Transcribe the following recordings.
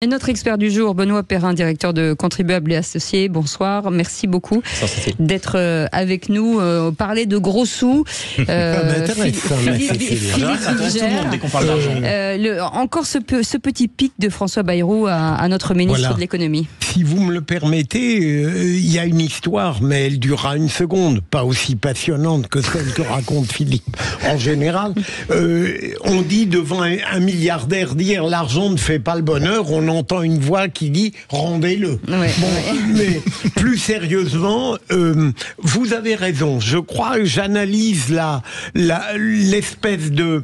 Et notre expert du jour, Benoît Perrin, directeur de Contribuables et Associés. Bonsoir, merci beaucoup d'être avec nous. Parler de gros sous. Philippe Bilger. Dès qu'on parle d'argent. Encore ce petit pic de François Bayrou à notre ministre de l'économie. Si vous me le permettez, il y a une histoire, mais elle durera une seconde, pas aussi passionnante que celle que raconte Philippe. En général, on dit devant un milliardaire dire l'argent ne fait pas le bonheur, on entend une voix qui dit rendez-le. Ouais. Mais plus sérieusement, vous avez raison. Je crois que j'analyse l'espèce de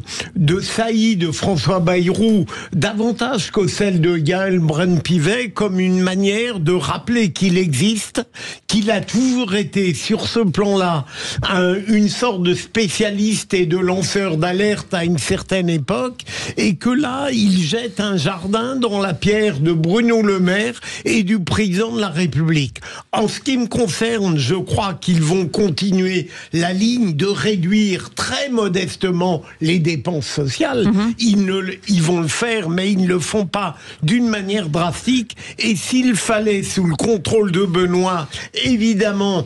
saillie de François Bayrou davantage que celle de Yael Braun-Pivet comme une manière de rappeler qu'il existe, qu'il a toujours été sur ce plan-là une sorte de spécialiste et de lanceur d'alerte à une certaine époque, et que là, il jette un jardin dans la pierre de Bruno Le Maire et du président de la République. En ce qui me concerne, je crois qu'ils vont continuer la ligne de réduire très modestement les dépenses sociales. Ils vont le faire, mais ils ne le font pas d'une manière drastique. Et s'il fallait, sous le contrôle de Benoît, évidemment,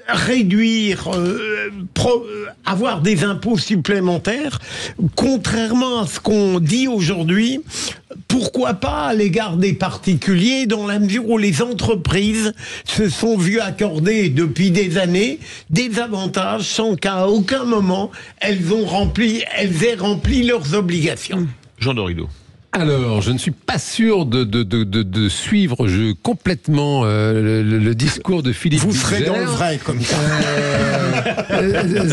réduire, avoir des impôts supplémentaires, contrairement à ce qu'on dit aujourd'hui, pourquoi pas à l'égard des particuliers, dans la mesure où les entreprises se sont vues accorder depuis des années des avantages sans qu'à aucun moment elles aient rempli leurs obligations. Jean Dorido. Alors, je ne suis pas sûr de suivre complètement le discours de Philippe Bilger. Vous serez dans le vrai, comme ça.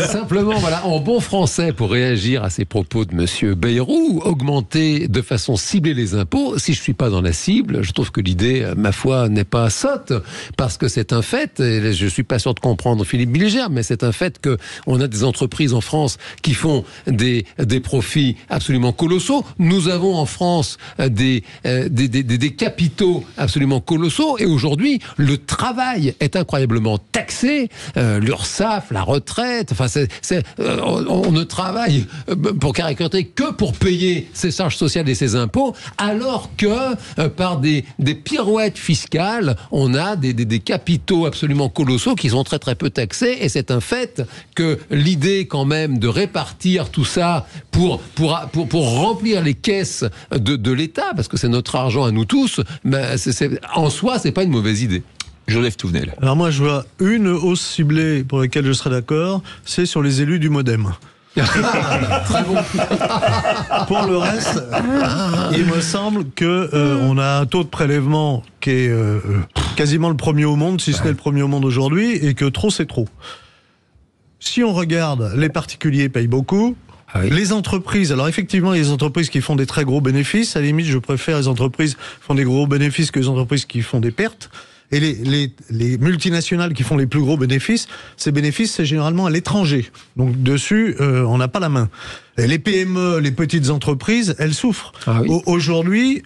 Simplement, voilà, en bon français, pour réagir à ces propos de monsieur Bayrou, augmenter de façon ciblée les impôts. Si je suis pas dans la cible, je trouve que l'idée, ma foi, n'est pas sotte, parce que c'est un fait, et je suis pas sûr de comprendre Philippe Bilger, mais c'est un fait que on a des entreprises en France qui font des profits absolument colossaux. Nous avons en France des capitaux absolument colossaux, et aujourd'hui le travail est incroyablement taxé, l'URSSAF, la retraite, enfin on ne travaille, pour caricaturer, que pour payer ses charges sociales et ses impôts, alors que par des pirouettes fiscales on a des capitaux absolument colossaux qui sont très très peu taxés. Et c'est un fait que l'idée quand même de répartir tout ça pour remplir les caisses de l'État, parce que c'est notre argent à nous tous, mais en soi, c'est pas une mauvaise idée. Joseph Touvenel. Alors moi, je vois une hausse ciblée pour laquelle je serais d'accord, c'est sur les élus du MoDem. Très bon. Pour le reste, il me semble que on a un taux de prélèvement qui est quasiment le premier au monde, si ce n'est le premier au monde aujourd'hui, et que trop c'est trop. Si on regarde, les particuliers payent beaucoup. Ah oui. Les entreprises, alors effectivement, il y a des entreprises qui font des très gros bénéfices. À la limite, je préfère les entreprises qui font des gros bénéfices que les entreprises qui font des pertes. Et les multinationales qui font les plus gros bénéfices, ces bénéfices, c'est généralement à l'étranger. Donc dessus, on n'a pas la main. Et les PME, les petites entreprises, elles souffrent. Ah oui. Aujourd'hui,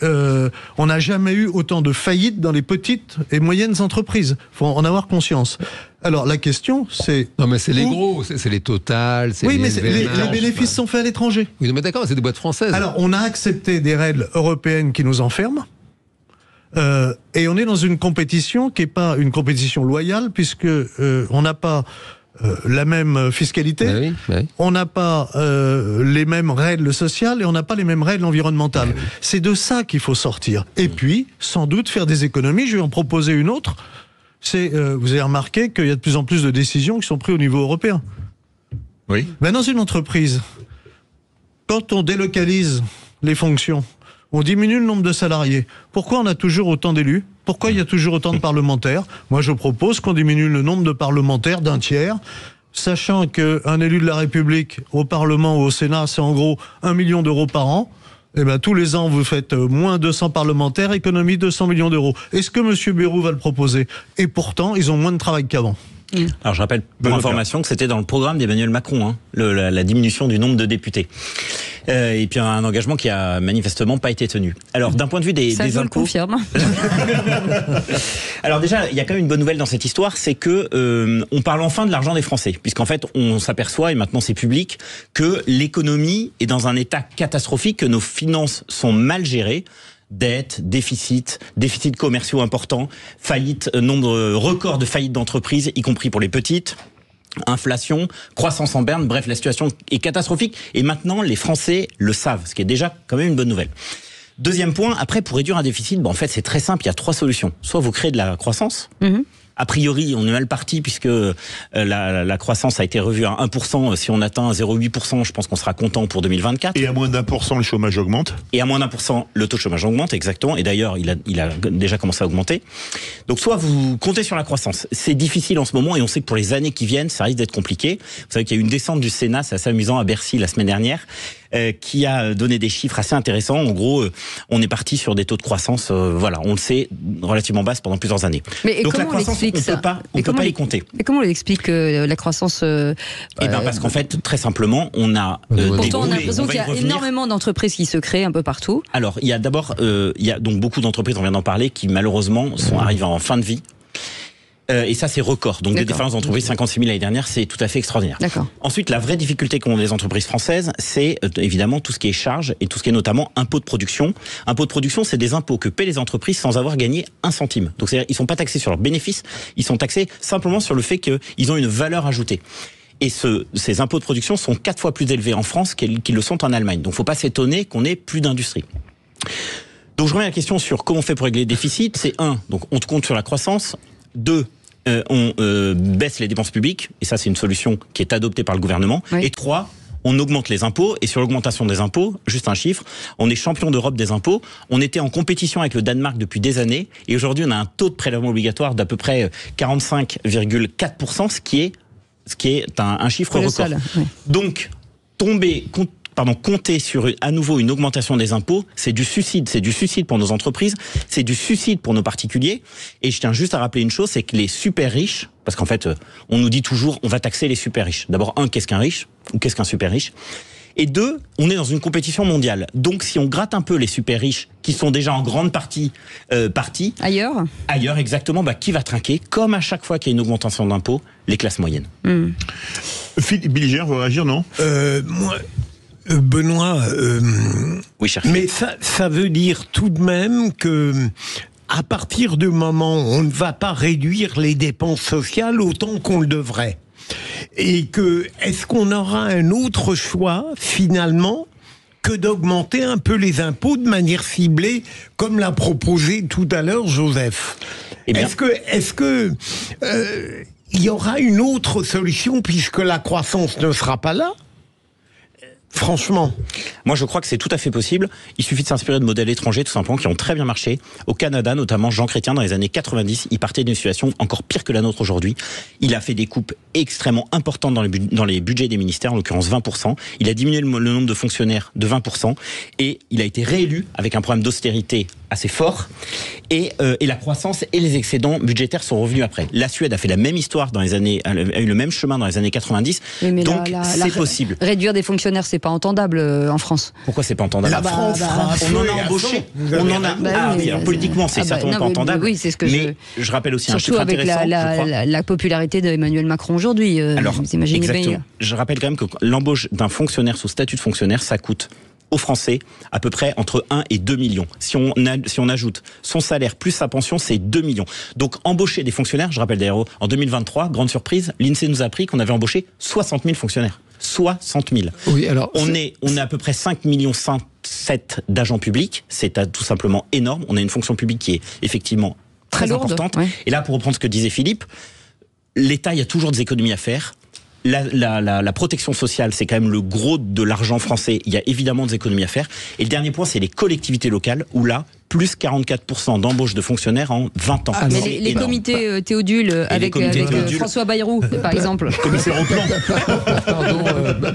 on n'a jamais eu autant de faillites dans les petites et moyennes entreprises. Il faut en avoir conscience. Alors la question, c'est... Non mais c'est les gros, c'est les Total, c'est oui, les mais les bénéfices sont faits à l'étranger. Oui, mais d'accord, c'est des boîtes françaises. Alors on a accepté des règles européennes qui nous enferment. Et on est dans une compétition qui n'est pas une compétition loyale, puisque on n'a pas la même fiscalité, on n'a pas les mêmes règles sociales et on n'a pas les mêmes règles environnementales. C'est de ça qu'il faut sortir. Et puis, sans doute, faire des économies. Je vais en proposer une autre. Vous avez remarqué qu'il y a de plus en plus de décisions qui sont prises au niveau européen. Oui. Ben, dans une entreprise, quand on délocalise les fonctions, on diminue le nombre de salariés. Pourquoi on a toujours autant d'élus ? Pourquoi il y a toujours autant de parlementaires ? Moi, je propose qu'on diminue le nombre de parlementaires d'un tiers, sachant qu'un élu de la République au Parlement ou au Sénat, c'est en gros 1 million d'euros par an. Eh ben, tous les ans, vous faites moins 200 parlementaires, économie 200 millions d'euros. Est-ce que M. Bayrou va le proposer ? Et pourtant, ils ont moins de travail qu'avant. Alors je rappelle pour information que c'était dans le programme d'Emmanuel Macron, la diminution du nombre de députés. Et puis un engagement qui a manifestement pas été tenu. Alors d'un point de vue des impôts... Ça, je le confirme. Alors déjà, il y a quand même une bonne nouvelle dans cette histoire, c'est que on parle enfin de l'argent des Français, puisqu'en fait on s'aperçoit, et maintenant c'est public, que l'économie est dans un état catastrophique, que nos finances sont mal gérées. dette, déficit commerciaux importants, faillite, nombre record de faillites d'entreprises, y compris pour les petites. Inflation, croissance en berne, bref, la situation est catastrophique. Et maintenant, les Français le savent, ce qui est déjà quand même une bonne nouvelle. Deuxième point, après, pour réduire un déficit, en fait, c'est très simple, il y a 3 solutions. Soit vous créez de la croissance. A priori, on est mal parti puisque la croissance a été revue à 1%. Si on atteint 0,8%, je pense qu'on sera content pour 2024. Et à moins d'1%, le chômage augmente. Et à moins d'1%, le taux de chômage augmente, exactement. Et d'ailleurs, il a déjà commencé à augmenter. Donc, soit vous comptez sur la croissance. C'est difficile en ce moment et on sait que pour les années qui viennent, ça risque d'être compliqué. Vous savez qu'il y a eu une descente du Sénat, c'est assez amusant, à Bercy la semaine dernière, qui a donné des chiffres assez intéressants. En gros, on est parti sur des taux de croissance, on le sait, relativement basses pendant plusieurs années. Mais donc comment la croissance, on peut pas les compter. Mais comment on explique la croissance Parce qu'en fait, très simplement, on a pourtant, on a l'impression qu'il y a énormément d'entreprises qui se créent un peu partout. Alors, il y a d'abord, donc beaucoup d'entreprises, on vient d'en parler, qui malheureusement sont arrivées en fin de vie. Et ça, c'est record. Donc, des différences d'entreprises, 56 000 l'année dernière, c'est tout à fait extraordinaire. Ensuite, la vraie difficulté qu'ont les entreprises françaises, c'est évidemment tout ce qui est charges et tout ce qui est notamment impôts de production. Impôts de production, c'est des impôts que paient les entreprises sans avoir gagné un centime. Donc, c'est-à-dire, ils sont pas taxés sur leurs bénéfices, ils sont taxés simplement sur le fait qu'ils ont une valeur ajoutée. Et ces impôts de production sont 4 fois plus élevés en France qu'ils le sont en Allemagne. Donc, faut pas s'étonner qu'on ait plus d'industrie. Donc, je reviens à la question sur comment on fait pour régler les déficits. C'est 1, donc on compte sur la croissance. 2, on baisse les dépenses publiques, et ça c'est une solution qui est adoptée par le gouvernement. Et 3, on augmente les impôts, et sur l'augmentation des impôts, juste un chiffre, on est champion d'Europe des impôts, on était en compétition avec le Danemark depuis des années, et aujourd'hui on a un taux de prélèvement obligatoire d'à peu près 45,4%, ce qui est un chiffre record. Donc, compter sur à nouveau une augmentation des impôts, c'est du suicide pour nos entreprises, c'est du suicide pour nos particuliers. Et je tiens juste à rappeler une chose, c'est que les super riches, parce qu'en fait, on nous dit toujours, on va taxer les super riches. D'abord, qu'est-ce qu'un riche ou qu'est-ce qu'un super riche ? Et 2, on est dans une compétition mondiale. Donc, si on gratte un peu les super riches, qui sont déjà en grande partie partis ailleurs, exactement, qui va trinquer ? Comme à chaque fois qu'il y a une augmentation d'impôts, les classes moyennes. Philippe Bilger veut réagir, non ? Moi, Benoît, oui, mais ça veut dire tout de même que à partir du moment où on ne va pas réduire les dépenses sociales autant qu'on le devrait, et que est-ce qu'on aura un autre choix finalement que d'augmenter un peu les impôts de manière ciblée, comme l'a proposé tout à l'heure Joseph ? Est-ce que il y aura une autre solution puisque la croissance ne sera pas là ? Franchement. Moi, je crois que c'est tout à fait possible. Il suffit de s'inspirer de modèles étrangers, tout simplement, qui ont très bien marché. Au Canada, notamment, Jean Chrétien, dans les années 90, il partait d'une situation encore pire que la nôtre aujourd'hui. Il a fait des coupes extrêmement importantes dans les budgets des ministères, en l'occurrence 20%. Il a diminué le nombre de fonctionnaires de 20%. Et il a été réélu avec un programme d'austérité assez fort. Et la croissance et les excédents budgétaires sont revenus après. La Suède a fait la même histoire a eu le même chemin dans les années 90. Oui, donc, c'est possible. Réduire des fonctionnaires, c'est pas entendable en France. Pourquoi c'est pas entendable ? On en a embauché. Alors politiquement, c'est certainement pas entendable. Oui, c'est ce que je rappelle aussi un chiffre intéressant. Surtout avec la popularité d'Emmanuel Macron aujourd'hui. Alors, vous imaginez bien. Je rappelle quand même que l'embauche d'un fonctionnaire sous statut de fonctionnaire, ça coûte aux Français à peu près entre 1 et 2 millions. Si on ajoute son salaire plus sa pension, c'est 2 millions. Donc embaucher des fonctionnaires, je rappelle d'ailleurs, en 2023, grande surprise, l'INSEE nous a appris qu'on avait embauché 60 000 fonctionnaires. 60 000. Oui, alors on est à peu près 5,7 millions d'agents publics. C'est tout simplement énorme. On a une fonction publique qui est effectivement très importante. Ouais. Et là, pour reprendre ce que disait Philippe, l'État, il y a toujours des économies à faire. La protection sociale, c'est quand même le gros de l'argent français. Il y a évidemment des économies à faire. Et le dernier point, c'est les collectivités locales, où là, plus 44% d'embauche de fonctionnaires en 20 ans. Mais les comités Théodule avec François Bayrou, par exemple. Commissaire au plan.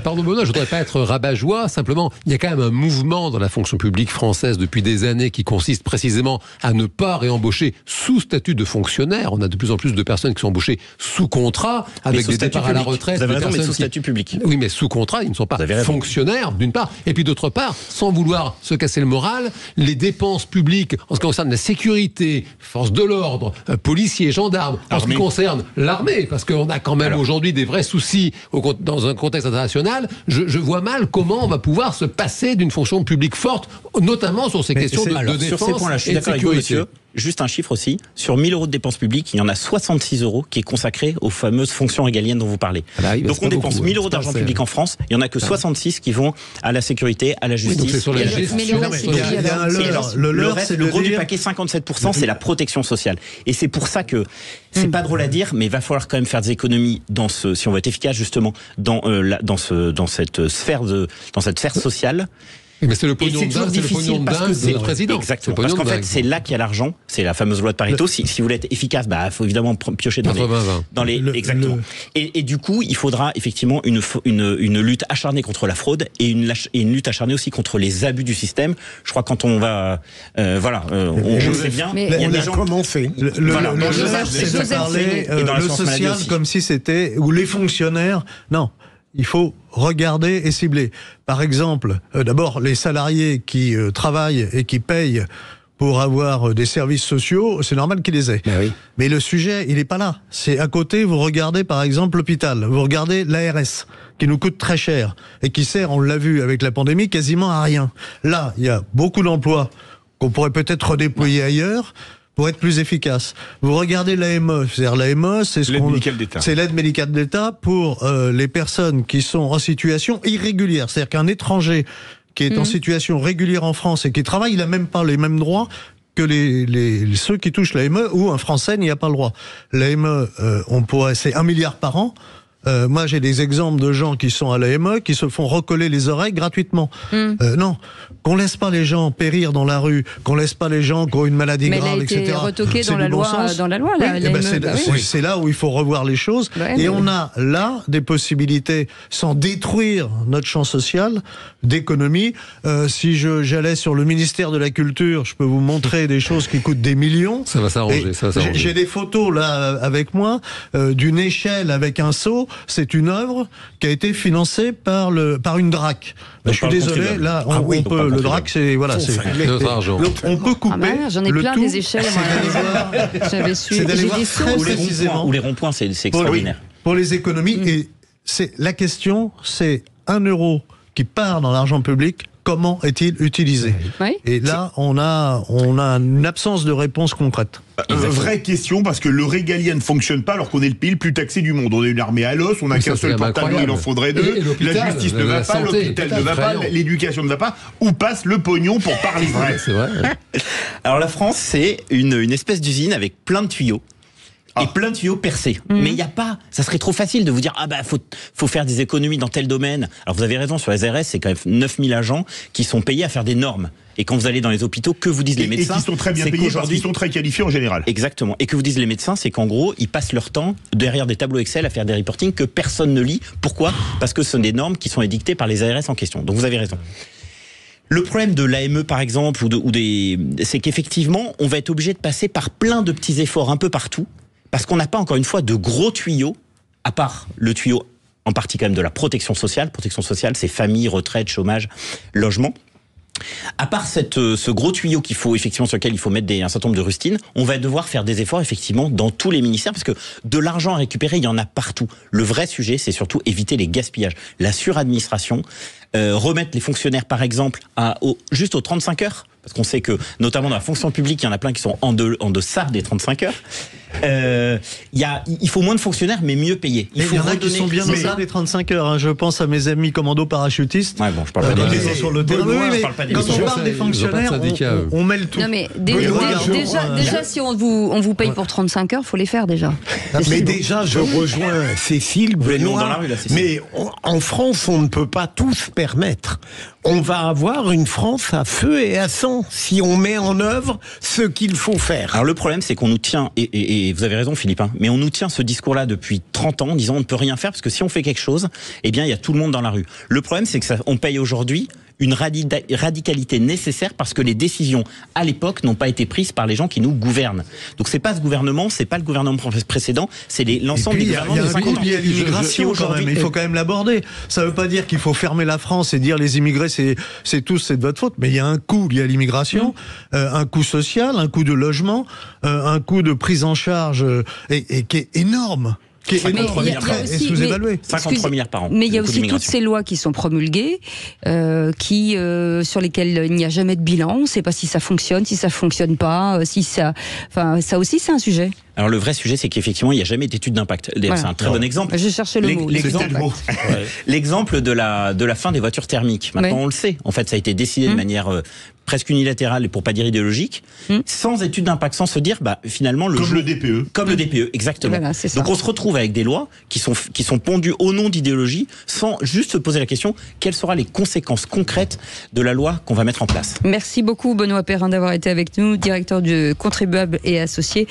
Pardon Benoît, je voudrais pas être rabat-joie. Simplement, il y a quand même un mouvement dans la fonction publique française depuis des années qui consiste précisément à ne pas réembaucher sous statut de fonctionnaire. On a de plus en plus de personnes qui sont embauchées sous contrat, avec des départs à la retraite. Vous avez raison, mais sous statut public. Oui, mais sous contrat, ils ne sont pas fonctionnaires, d'une part. Et puis d'autre part, sans vouloir se casser le moral, les dépenses publiques publics en ce qui concerne la sécurité, forces de l'ordre, policiers, gendarmes, en ce qui concerne l'armée, parce qu'on a quand même aujourd'hui des vrais soucis dans un contexte international, je vois mal comment on va pouvoir se passer d'une fonction publique forte, notamment sur ces questions de défense. Sur ces points-là, je suis d'accord avec vous, monsieur. Juste un chiffre aussi, sur 1000 euros de dépenses publiques, il y en a 66 euros qui est consacré aux fameuses fonctions régaliennes dont vous parlez. Donc on dépense 1000 euros d'argent public en France, il n'y en a que 66 qui vont à la sécurité, à la justice. Oui, donc c'est sur la gestion. Le reste, le gros du paquet, 57%, c'est la protection sociale. Et c'est pour ça que, c'est pas drôle à dire, mais il va falloir quand même faire des économies si on veut être efficace justement, dans cette sphère sociale. Mais c'est le pognon de dingue, c'est le pognon de dingue de notre président. Exactement. Parce qu'en fait, c'est là qu'il y a l'argent. C'est la fameuse loi de Pareto. Si vous voulez être efficace, faut évidemment piocher dans les exactement. Et du coup, il faudra effectivement une lutte acharnée contre la fraude et une lutte acharnée aussi contre les abus du système. Je crois que quand on va, on sait bien. Il y a des gens commencé. C'est de parler le social comme si c'était ou les fonctionnaires. Non. Il faut regarder et cibler. Par exemple, d'abord, les salariés qui travaillent et qui payent pour avoir des services sociaux, c'est normal qu'ils les aient. Oui. Mais le sujet, il n'est pas là. C'est à côté, vous regardez par exemple l'hôpital, vous regardez l'ARS, qui nous coûte très cher et qui sert, on l'a vu avec la pandémie, quasiment à rien. Là, il y a beaucoup d'emplois qu'on pourrait peut-être redéployer ailleurs, pour être plus efficace. Vous regardez l'AME, c'est-à-dire l'AME, c'est l'aide médicale d'État pour les personnes qui sont en situation irrégulière. C'est-à-dire qu'un étranger qui est en situation régulière en France et qui travaille, il n'a même pas les mêmes droits que ceux qui touchent l'AME, ou un Français n'y a pas le droit. L'AME, c'est 1 milliard par an. Moi, j'ai des exemples de gens qui sont à l'AME, qui se font recoller les oreilles gratuitement. Non, qu'on laisse pas les gens périr dans la rue, qu'on laisse pas les gens qui ont une maladie grave, etc. Mais elle a été retoquée dans la loi, c'est là où il faut revoir les choses. Et on a là des possibilités, sans détruire notre champ social, d'économie. Si j'allais sur le ministère de la Culture, je peux vous montrer des choses qui coûtent des millions. Ça va s'arranger. J'ai des photos là avec moi d'une échelle avec un seau. C'est une œuvre qui a été financée par une DRAC. Je suis désolé, là, le DRAC, c'est notre argent. Donc, on peut couper. J'en ai plein des échelles. J'avais su. C'est d'aller voir très précisément. Ou les ronds-points, c'est extraordinaire. Pour les économies, et la question, c'est 1 euro qui part dans l'argent public. Comment est-il utilisé ? Et là, on a une absence de réponse concrète. Vraie question, parce que le régalien ne fonctionne pas alors qu'on est le pays le plus taxé du monde. On est une armée à l'os, on n'a qu'un seul pantalon, il en faudrait 2. La justice ne va pas, l'hôpital ne va pas, l'éducation ne va pas. Où passe le pognon pour parler vrai ? C'est vrai. Alors la France, c'est une espèce d'usine avec plein de tuyaux. Et plein de tuyaux percés. Mais il n'y a pas, ça serait trop facile de vous dire, faut faire des économies dans tel domaine. Alors vous avez raison, sur les ARS, c'est quand même 9000 agents qui sont payés à faire des normes. Et quand vous allez dans les hôpitaux, que vous disent les médecins? Et qui sont très bien payés parce qu'ils sont très qualifiés en général. Exactement. Et que vous disent les médecins, c'est qu'en gros, ils passent leur temps derrière des tableaux Excel à faire des reportings que personne ne lit. Pourquoi? Parce que ce sont des normes qui sont édictées par les ARS en question. Donc vous avez raison. Le problème de l'AME, par exemple, c'est qu'effectivement, on va être obligé de passer par plein de petits efforts un peu partout. Parce qu'on n'a pas, encore une fois, de gros tuyaux, à part le tuyau en partie quand même de la protection sociale. Protection sociale, c'est famille, retraite, chômage, logement. À part ce gros tuyau sur lequel il faut mettre un certain nombre de rustines, on va devoir faire des efforts effectivement dans tous les ministères, parce que de l'argent à récupérer, il y en a partout. Le vrai sujet, c'est surtout éviter les gaspillages, la suradministration, remettre les fonctionnaires par exemple juste aux 35 heures. Parce qu'on sait que, notamment dans la fonction publique, il y en a plein qui sont en deçà des 35 heures. Il faut moins de fonctionnaires, mais mieux payés. Il y en a qui sont bien en deçà des 35 heures. Hein. Je pense à mes amis commandos parachutistes. Ouais, bon, je parle pas des sur le terrain. Quand on parle des fonctionnaires, on met le tout. Non, mais déjà, si on vous paye pour 35 heures, il faut les faire déjà. Mais déjà, je rejoins Cécile, Benoît. Mais en France, on ne peut pas tout se permettre. On va avoir une France à feu et à sang si on met en œuvre ce qu'il faut faire. Alors le problème, c'est qu'on nous tient, et vous avez raison Philippe, mais on nous tient ce discours-là depuis 30 ans en disant on ne peut rien faire parce que si on fait quelque chose, eh bien il y a tout le monde dans la rue. Le problème, c'est que on paye aujourd'hui une radicalité nécessaire parce que les décisions à l'époque n'ont pas été prises par les gens qui nous gouvernent. Donc c'est pas ce gouvernement, c'est pas le gouvernement précédent, c'est l'ensemble des gouvernements de 50 ans. Il y a l'immigration quand même, il faut quand même l'aborder. Ça veut pas dire qu'il faut fermer la France et dire les immigrés c'est de votre faute, mais il y a un coût lié à l'immigration, un coût social, un coût de logement, un coût de prise en charge et qui est énorme. 53 milliards par an. Mais il y a aussi toutes ces lois qui sont promulguées, sur lesquelles il n'y a jamais de bilan. On ne sait pas si ça fonctionne, si ça fonctionne pas, ça aussi c'est un sujet. Alors le vrai sujet, c'est qu'effectivement, il n'y a jamais d'étude d'impact. Voilà. C'est un très bon exemple. Je cherchais le mot. L'exemple de la fin des voitures thermiques. Maintenant, on le sait. En fait, ça a été décidé de manière presque unilatérale et pour pas dire idéologique, sans étude d'impact, sans se dire, finalement, comme le DPE. Comme le DPE, exactement. Voilà, donc on se retrouve avec des lois qui sont pondues au nom d'idéologie, sans juste se poser la question, quelles seront les conséquences concrètes de la loi qu'on va mettre en place. Merci beaucoup, Benoît Perrin, d'avoir été avec nous, directeur du Contribuables et Associés.